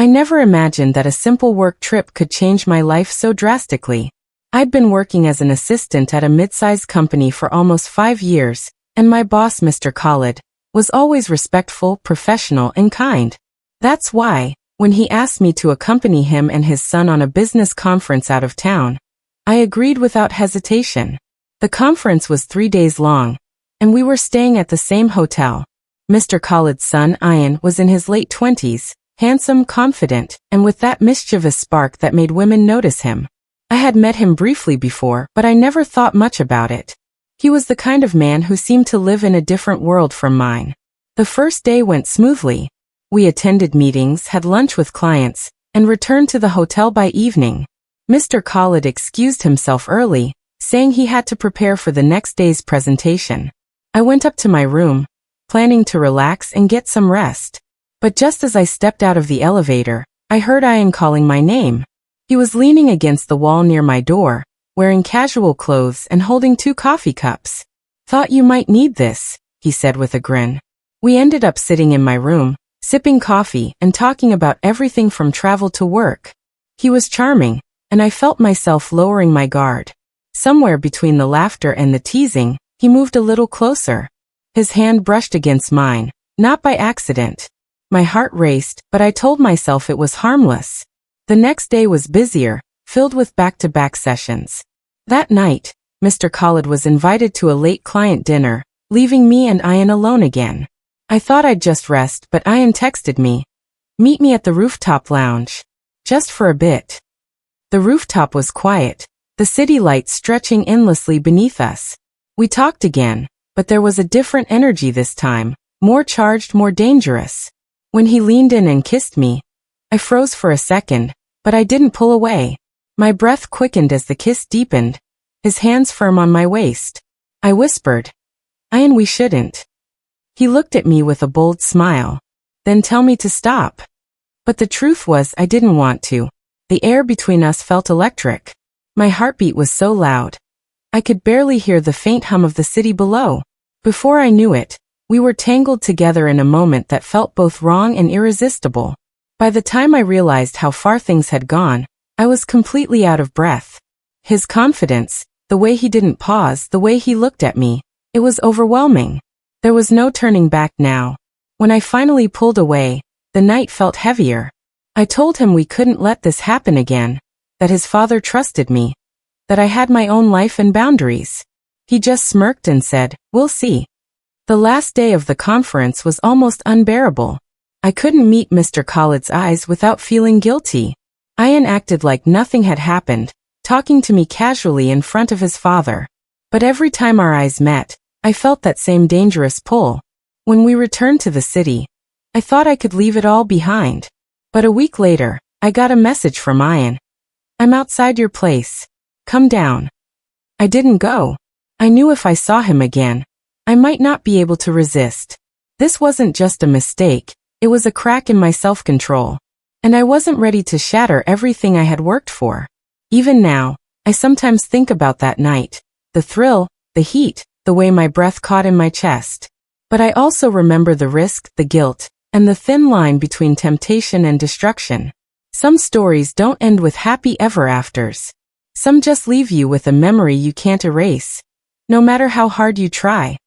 I never imagined that a simple work trip could change my life so drastically. I'd been working as an assistant at a mid-sized company for almost 5 years, and my boss, Mr. Khalid, was always respectful, professional, and kind. That's why, when he asked me to accompany him and his son on a business conference out of town, I agreed without hesitation. The conference was 3 days long, and we were staying at the same hotel. Mr. Khalid's son, Ayan, was in his late 20s, handsome, confident, and with that mischievous spark that made women notice him. I had met him briefly before, but I never thought much about it. He was the kind of man who seemed to live in a different world from mine. The first day went smoothly. We attended meetings, had lunch with clients, and returned to the hotel by evening. Mr. Khalid excused himself early, saying he had to prepare for the next day's presentation. I went up to my room, planning to relax and get some rest. But just as I stepped out of the elevator, I heard Ayan calling my name. He was leaning against the wall near my door, wearing casual clothes and holding 2 coffee cups. "Thought you might need this," he said with a grin. We ended up sitting in my room, sipping coffee and talking about everything from travel to work. He was charming, and I felt myself lowering my guard. Somewhere between the laughter and the teasing, he moved a little closer. His hand brushed against mine, not by accident. My heart raced, but I told myself it was harmless. The next day was busier, filled with back-to-back sessions. That night, Mr. Khalid was invited to a late client dinner, leaving me and Ayan alone again. I thought I'd just rest, but Ayan texted me, "Meet me at the rooftop lounge. Just for a bit." The rooftop was quiet, the city lights stretching endlessly beneath us. We talked again, but there was a different energy this time, more charged, more dangerous. When he leaned in and kissed me, I froze for a second, but I didn't pull away. My breath quickened as the kiss deepened, his hands firm on my waist. I whispered, "Ayan, we shouldn't." He looked at me with a bold smile, then tell me to stop. But the truth was I didn't want to. The air between us felt electric. My heartbeat was so loud, I could barely hear the faint hum of the city below. Before I knew it, we were tangled together in a moment that felt both wrong and irresistible. By the time I realized how far things had gone, I was completely out of breath. His confidence, the way he didn't pause, the way he looked at me, it was overwhelming. There was no turning back now. When I finally pulled away, the night felt heavier. I told him we couldn't let this happen again, that his father trusted me, that I had my own life and boundaries. He just smirked and said, "We'll see." The last day of the conference was almost unbearable. I couldn't meet Mr. Khalid's eyes without feeling guilty. Ayan acted like nothing had happened, talking to me casually in front of his father. But every time our eyes met, I felt that same dangerous pull. When we returned to the city, I thought I could leave it all behind. But a week later, I got a message from Ayan. "I'm outside your place. Come down." I didn't go. I knew if I saw him again, I might not be able to resist. This wasn't just a mistake, it was a crack in my self-control. And I wasn't ready to shatter everything I had worked for. Even now, I sometimes think about that night. The thrill, the heat, the way my breath caught in my chest. But I also remember the risk, the guilt, and the thin line between temptation and destruction. Some stories don't end with happy ever-afters. Some just leave you with a memory you can't erase, no matter how hard you try.